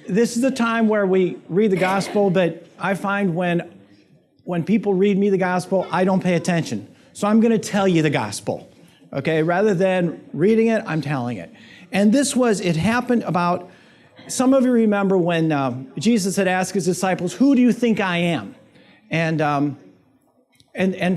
This is the time where we read the gospel, but I find when people read me the gospel, I don't pay attention. So I'm going to tell you the gospel, okay? Rather than reading it, I'm telling it. And it happened about, some of you remember when Jesus had asked his disciples, who do you think I am? And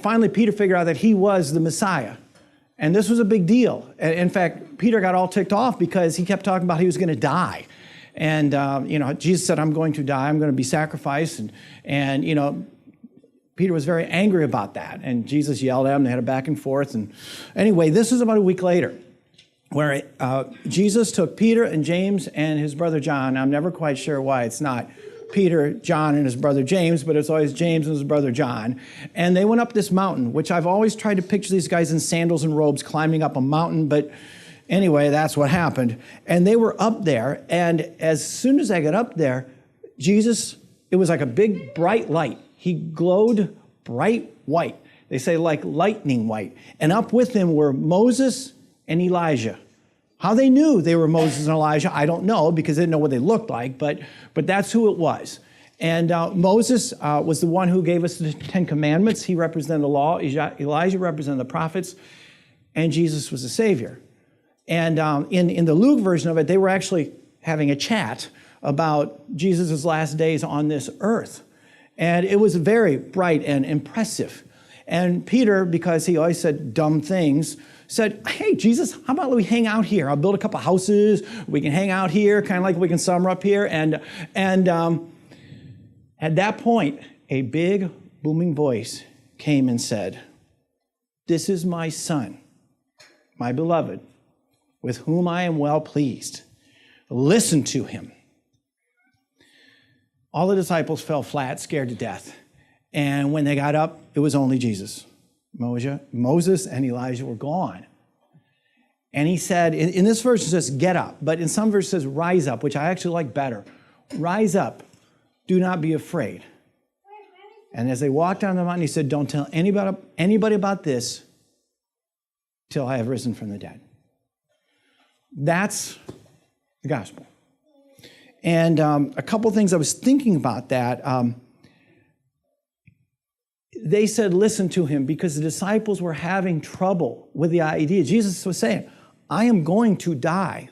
finally Peter figured out that he was the Messiah. And this was a big deal. In fact, Peter got all ticked off because he kept talking about he was going to die. And, Jesus said, I'm going to die. I'm going to be sacrificed. And Peter was very angry about that. And Jesus yelled at him. They had a back and forth. And anyway, this is about a week later where Jesus took Peter and James and his brother John. I'm never quite sure why it's not Peter, John, and his brother James, but it's always James and his brother John. And they went up this mountain, which I've always tried to picture these guys in sandals and robes climbing up a mountain, but anyway, that's what happened. And they were up there, and as soon as I got up there, Jesus, it was like a big bright light. He glowed bright white. They say like lightning white. And up with him were Moses and Elijah. How they knew they were Moses and Elijah, I don't know, because they didn't know what they looked like, but that's who it was. And Moses was the one who gave us the Ten Commandments. He represented the law. Elijah represented the prophets. And Jesus was the Savior. And in the Luke version of it, they were actually having a chat about Jesus' last days on this earth. And it was very bright and impressive. And Peter, because he always said dumb things, said, hey, Jesus, how about we hang out here? I'll build a couple houses. We can hang out here, kind of like we can summer up here. And at that point, a big booming voice came and said, this is my son, my beloved, with whom I am well pleased. Listen to him. All the disciples fell flat, scared to death. And when they got up, it was only Jesus. Moses and Elijah were gone. And he said, in this verse it says, get up. But in some verses it says, rise up, which I actually like better. Rise up. Do not be afraid. And as they walked down the mountain, he said, don't tell anybody about this till I have risen from the dead. That's the gospel. And a couple things I was thinking about that. They said, listen to him, because the disciples were having trouble with the idea. Jesus was saying, I am going to die,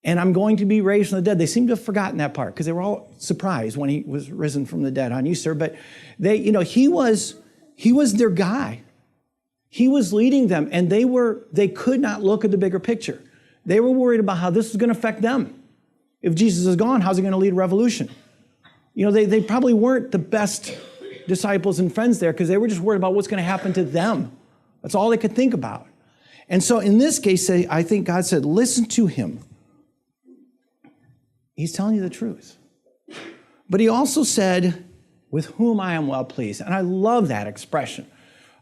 and I'm going to be raised from the dead. They seem to have forgotten that part, because they were all surprised when he was risen from the dead on Easter. But he was their guy. He was leading them, and they could not look at the bigger picture. They were worried about how this was going to affect them. If Jesus is gone, how's he going to lead a revolution? They probably weren't the best disciples and friends there, because they were just worried about what's going to happen to them. That's all they could think about. And so in this case, I think God said, listen to him. He's telling you the truth. But he also said, with whom I am well pleased. And I love that expression.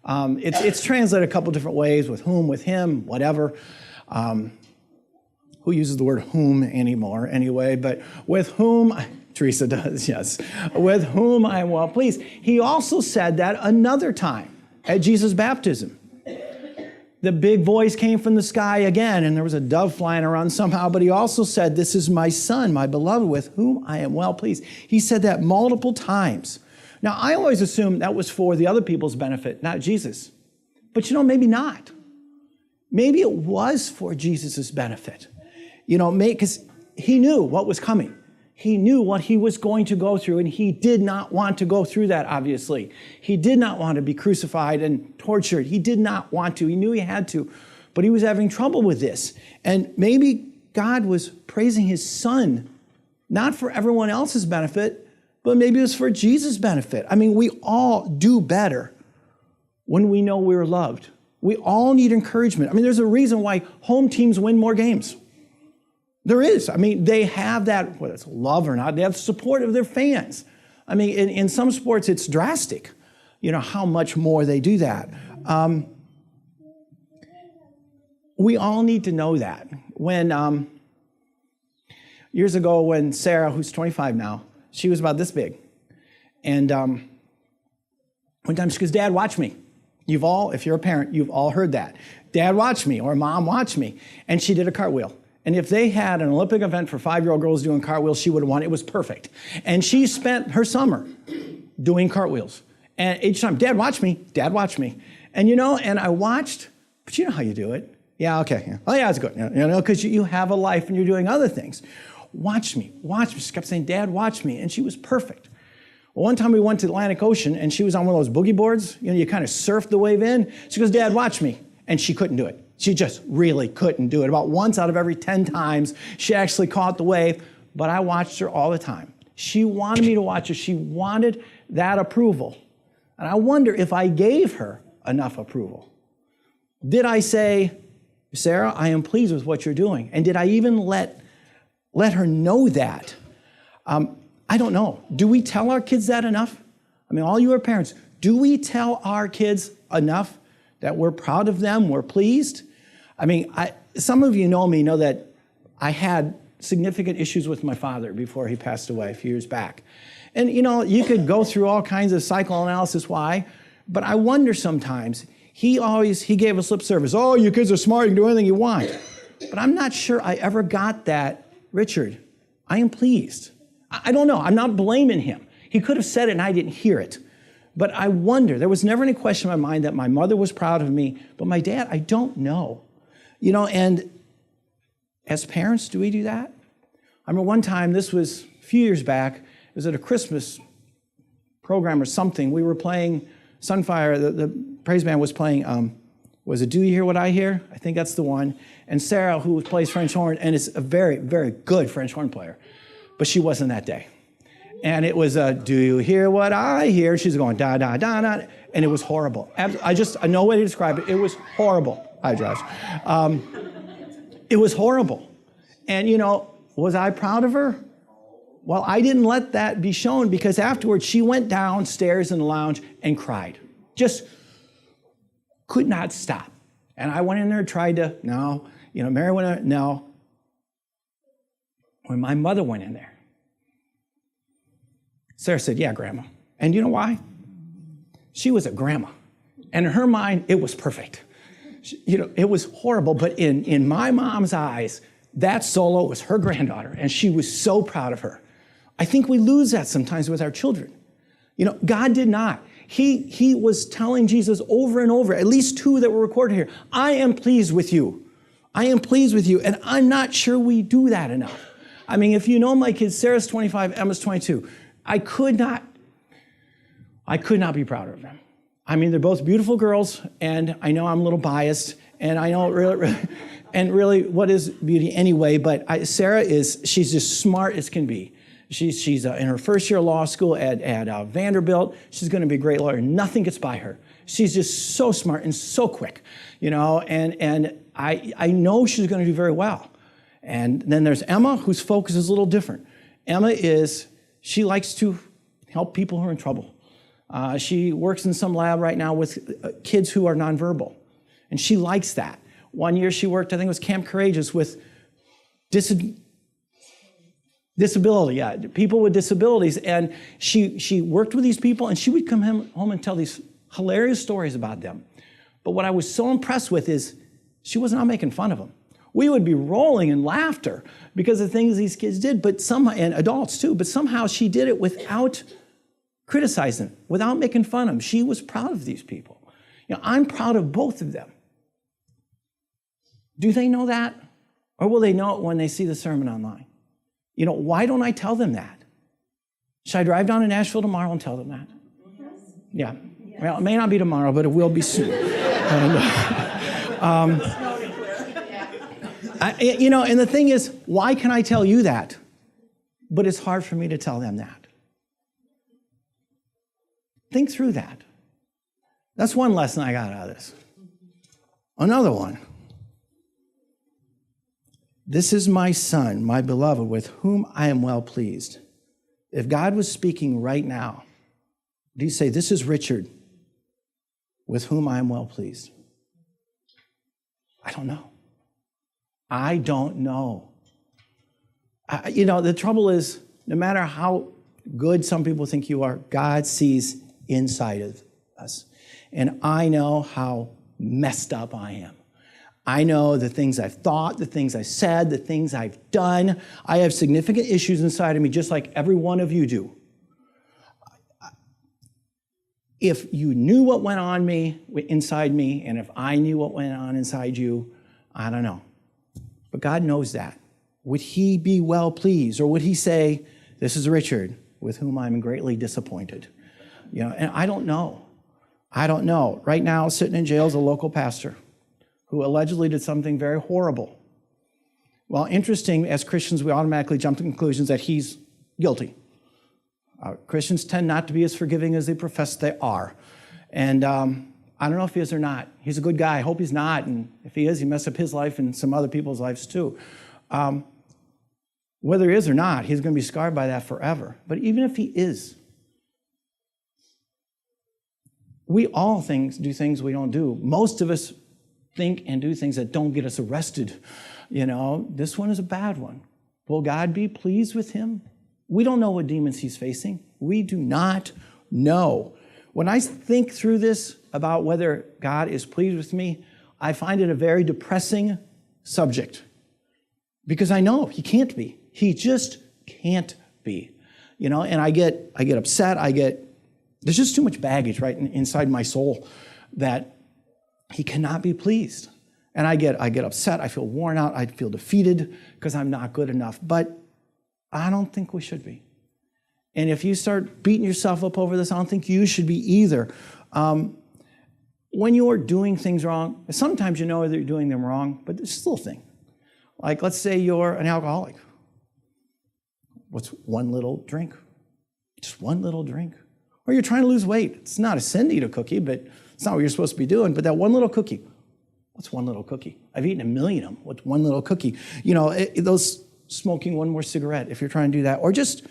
It's translated a couple different ways, with whom, with him, whatever. Who uses the word whom anymore anyway? But with whom... Teresa does, yes. With whom I am well pleased. He also said that another time at Jesus' baptism. The big voice came from the sky again, and there was a dove flying around somehow, but he also said, this is my son, my beloved, with whom I am well pleased. He said that multiple times. Now, I always assumed that was for the other people's benefit, not Jesus. But maybe not. Maybe it was for Jesus' benefit. Because he knew what was coming. He knew what he was going to go through, and he did not want to go through that, obviously. He did not want to be crucified and tortured. He did not want to. He knew he had to, but he was having trouble with this. And maybe God was praising his son, not for everyone else's benefit, but maybe it was for Jesus' benefit. I mean, we all do better when we know we're loved. We all need encouragement. I mean, there's a reason why home teams win more games. There is. I mean, they have that, whether it's love or not, they have the support of their fans. I mean, in some sports, it's drastic, how much more they do that. We all need to know that. When, years ago, when Sarah, who's 25 now, she was about this big. And one time she goes, Dad, watch me. If you're a parent, you've all heard that. Dad, watch me, or Mom, watch me. And she did a cartwheel. And if they had an Olympic event for 5-year-old girls doing cartwheels, she would have won. It was perfect. And she spent her summer doing cartwheels. And each time, Dad, watch me. Dad, watch me. And and I watched, but you know how you do it. Yeah, okay. Yeah. Oh, yeah, it's good. Because you have a life and you're doing other things. Watch me. She kept saying, Dad, watch me. And she was perfect. Well, one time we went to the Atlantic Ocean and she was on one of those boogie boards. You kind of surf the wave in. She goes, Dad, watch me. And she couldn't do it. She just really couldn't do it. About once out of every 10 times, she actually caught the wave, but I watched her all the time. She wanted me to watch her. She wanted that approval. And I wonder if I gave her enough approval. Did I say, Sarah, I am pleased with what you're doing? And did I even let her know that? I don't know. Do we tell our kids that enough? I mean, all you are parents, do we tell our kids enough that we're proud of them, we're pleased? I mean, some of you know me, know that I had significant issues with my father before he passed away a few years back. And you could go through all kinds of psychoanalysis why, but I wonder sometimes, he gave us lip service. Oh, you kids are smart, you can do anything you want. But I'm not sure I ever got that, Richard, I am pleased. I don't know, I'm not blaming him. He could have said it and I didn't hear it. But I wonder, there was never any question in my mind that my mother was proud of me, but my dad, I don't know. And as parents, do we do that? I remember one time, this was a few years back, it was at a Christmas program or something. We were playing Sunfire, the praise band was playing, was it Do You Hear What I Hear? I think that's the one. And Sarah, who plays French horn, and is a very, very good French horn player, but she wasn't that day. And it was, do you hear what I hear? She's going, da, da, da, da. And it was horrible. No way to describe it. It was horrible. Hi, Josh. It was horrible. And, was I proud of her? Well, I didn't let that be shown because afterwards she went downstairs in the lounge and cried. Just could not stop. And I went in there and tried to, no. Mary went in, no. When my mother went in there, Sarah said, yeah, Grandma. And you know why? She was a grandma. And in her mind, it was perfect. It was horrible, but in my mom's eyes, that solo was her granddaughter, and she was so proud of her. I think we lose that sometimes with our children. God did not. He was telling Jesus over and over, at least 2 that were recorded here, I am pleased with you. I am pleased with you. And I'm not sure we do that enough. I mean, if you know my kids, Sarah's 25, Emma's 22. I could not be prouder of them. I mean, they're both beautiful girls, and I know I'm a little biased, and I know really what is beauty anyway, but Sarah she's just smart as can be. She's in her first year of law school at Vanderbilt. She's going to be a great lawyer. Nothing gets by her. She's just so smart and so quick, and I know she's going to do very well. And then there's Emma, whose focus is a little different. Emma she likes to help people who are in trouble. She works in some lab right now with kids who are nonverbal, and she likes that. One year she worked, I think it was Camp Courageous, with disability, people with disabilities, and she worked with these people, and she would come home and tell these hilarious stories about them. But what I was so impressed with is she was not making fun of them. We would be rolling in laughter because of things these kids did, and adults too, but somehow she did it without criticizing, without making fun of them. She was proud of these people. I'm proud of both of them. Do they know that? Or will they know it when they see the sermon online? Why don't I tell them that? Should I drive down to Nashville tomorrow and tell them that? Yeah. Well, it may not be tomorrow, but it will be soon. And the thing is, why can I tell you that? But it's hard for me to tell them that. Think through that. That's one lesson I got out of this. Another one. This is my son, my beloved, with whom I am well pleased. If God was speaking right now, do you say, this is Richard, with whom I am well pleased? I don't know. I don't know. The trouble is, no matter how good some people think you are, God sees inside of us. And I know how messed up I am. I know the things I've thought, the things I said, the things I've done. I have significant issues inside of me, just like every one of you do. If you knew what went on inside me, and if I knew what went on inside you, I don't know. But God knows that. Would he be well pleased? Or would he say, this is Richard, with whom I'm greatly disappointed? You know, and I don't know. I don't know. Right now, sitting in jail is a local pastor who allegedly did something very horrible. Well, interesting, as Christians, we automatically jump to conclusions that he's guilty. Christians tend not to be as forgiving as they profess they are. And I don't know if he is or not. He's a good guy. I hope he's not. And if he is, he messed up his life and some other people's lives too. Whether he is or not, he's going to be scarred by that forever. But even if he is, we all do things we don't do. Most of us think and do things that don't get us arrested. You know, this one is a bad one. Will God be pleased with him? We don't know what demons he's facing. We do not know. When I think through this about whether God is pleased with me, I find it a very depressing subject because I know he can't be. He just can't be. You know, and I get upset. There's just too much baggage right inside my soul that he cannot be pleased. And I get upset. I feel worn out. I feel defeated because I'm not good enough. But I don't think we should be. And if you start beating yourself up over this, I don't think you should be either. When you're doing things wrong, sometimes you know that you're doing them wrong, but it's still a thing. Like, let's say you're an alcoholic. What's one little drink? Just one little drink. Or you're trying to lose weight. It's not a sin to eat a cookie, but it's not what you're supposed to be doing. But that one little cookie, what's one little cookie? I've eaten 1,000,000 of them. What's one little cookie? You know, those smoking one more cigarette, if you're trying to do that. Or just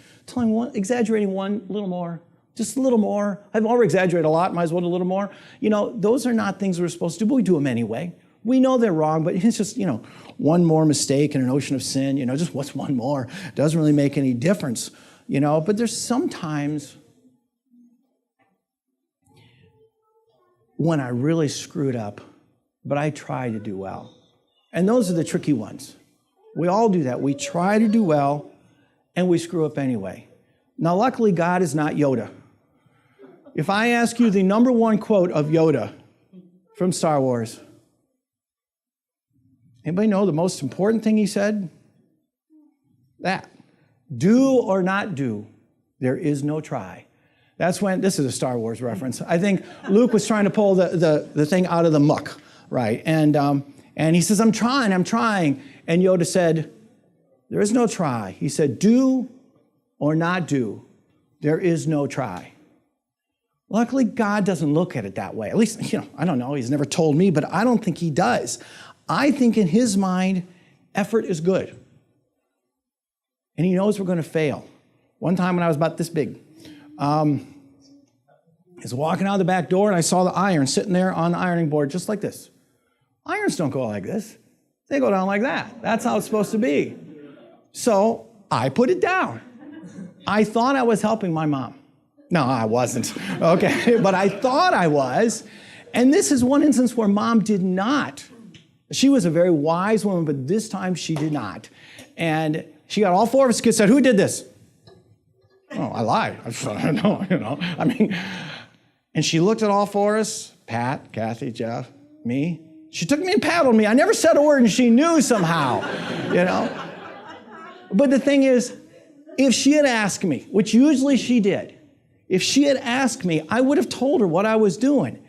exaggerating one little more, just a little more. I've already exaggerated a lot, might as well do a little more. You know, those are not things we're supposed to do, but we do them anyway. We know they're wrong, but it's just, you know, one more mistake in an ocean of sin, you know, just what's one more? Doesn't really make any difference, you know, but there's sometimes when I really screwed up, but I try to do well. And those are the tricky ones. We all do that. We try to do well, and we screw up anyway. Now, luckily, God is not Yoda. If I ask you the number one quote of Yoda from Star Wars, anybody know the most important thing he said? That. Do or not do, there is no try. That's when, this is a Star Wars reference. I think Luke was trying to pull the thing out of the muck, right? And he says, I'm trying. And Yoda said, there is no try. He said, do or not do, there is no try. Luckily, God doesn't look at it that way. At least, you know, I don't know. He's never told me, but I don't think he does. I think in his mind, effort is good. And he knows we're going to fail. One time when I was about this big, I was walking out the back door and I saw the iron sitting there on the ironing board just like this. Irons don't go like this. They go down like that. That's how it's supposed to be. So I put it down. I thought I was helping my mom. No, I wasn't. Okay, but I thought I was. And this is one instance where mom did not. She was a very wise woman, but this time she did not. And she got all four of us kids, said, who did this? Oh, I lied. I don't know, you know. I mean, and she looked at all four of us, Pat, Kathy, Jeff, me. She took me and paddled me. I never said a word, and she knew somehow, you know. But the thing is, if she had asked me, which usually she did, if she had asked me, I would have told her what I was doing.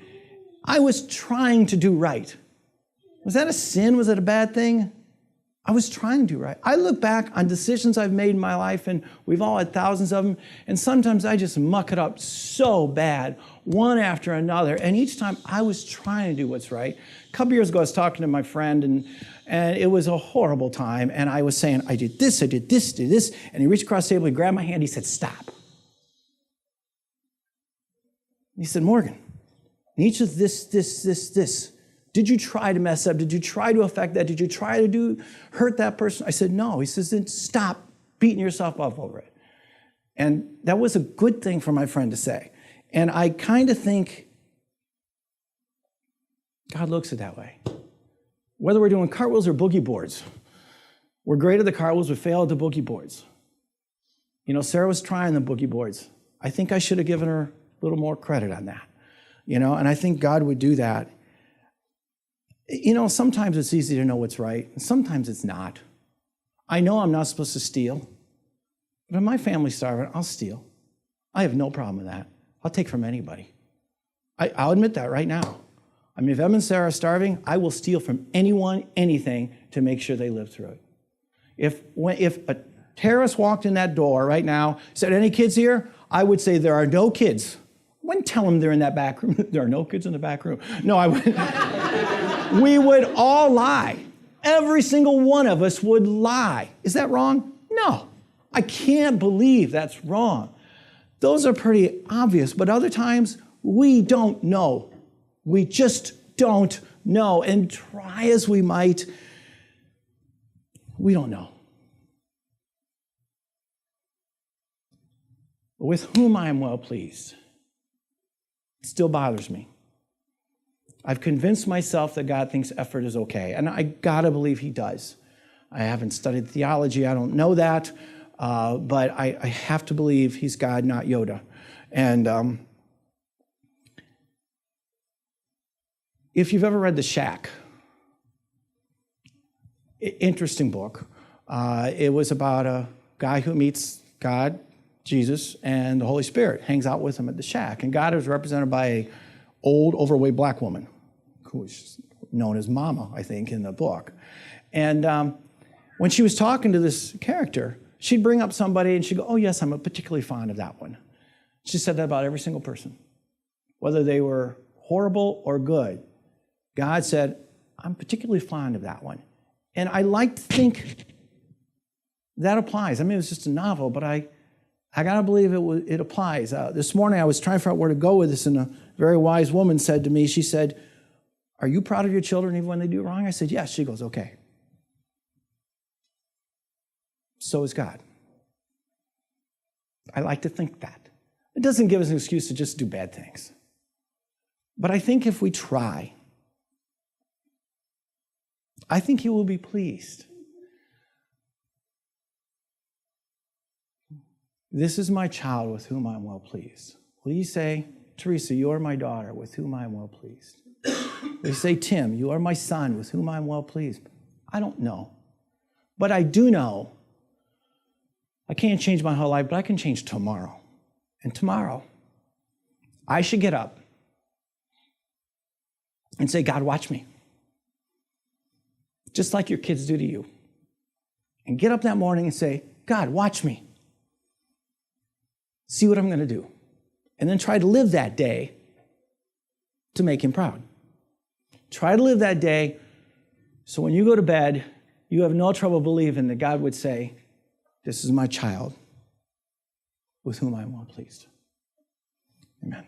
I was trying to do right. Was that a sin? Was it a bad thing? I was trying to do right. I look back on decisions I've made in my life, and we've all had thousands of them, and sometimes I just muck it up so bad, one after another, and each time I was trying to do what's right. A couple years ago, I was talking to my friend, and it was a horrible time, and I was saying, I did this, and he reached across the table, he grabbed my hand, he said, stop. He said, Morgan, in each of this, did you try to mess up? Did you try to affect that? Did you try to hurt that person? I said, no. He says, then stop beating yourself up over it. And that was a good thing for my friend to say. And I kind of think God looks at it that way. Whether we're doing cartwheels or boogie boards, we're great at the cartwheels, we fail at the boogie boards. You know, Sarah was trying the boogie boards. I think I should have given her a little more credit on that. You know, and I think God would do that. You know, sometimes it's easy to know what's right, and sometimes it's not. I know I'm not supposed to steal, but if my family's starving, I'll steal. I have no problem with that. I'll take from anybody. I'll admit that right now. I mean, if Em and Sarah are starving, I will steal from anyone, anything, to make sure they live through it. If a terrorist walked in that door right now, said, any kids here? I would say there are no kids. I wouldn't tell them they're in that back room. There are no kids in the back room. No, I wouldn't. We would all lie. Every single one of us would lie. Is that wrong? No. I can't believe that's wrong. Those are pretty obvious, but other times we don't know. We just don't know. And try as we might, we don't know. With whom I am well pleased. It still bothers me. I've convinced myself that God thinks effort is okay, and I gotta believe he does. I haven't studied theology, I don't know that, but I have to believe he's God, not Yoda. And if you've ever read The Shack, interesting book. It was about a guy who meets God, Jesus, and the Holy Spirit, hangs out with him at the shack. And God is represented by an old, overweight black woman, who is known as Mama, I think, in the book. And when she was talking to this character, she'd bring up somebody and she'd go, oh, yes, I'm particularly fond of that one. She said that about every single person. Whether they were horrible or good, God said, I'm particularly fond of that one. And I like to think that applies. I mean, it was just a novel, but I got to believe it applies. This morning I was trying to figure out where to go with this, and a very wise woman said to me, she said, are you proud of your children even when they do wrong? I said, yes. She goes, okay. So is God. I like to think that. It doesn't give us an excuse to just do bad things. But I think if we try, I think he will be pleased. This is my child with whom I am well pleased. Will you say, Teresa, you are my daughter with whom I am well pleased? Will you say, Tim, you are my son with whom I am well pleased? I don't know. But I do know I can't change my whole life, but I can change tomorrow. And tomorrow, I should get up and say, God, watch me. Just like your kids do to you. And get up that morning and say, God, watch me. See what I'm going to do. And then try to live that day to make him proud. Try to live that day so when you go to bed, you have no trouble believing that God would say, this is my child with whom I am well pleased. Amen.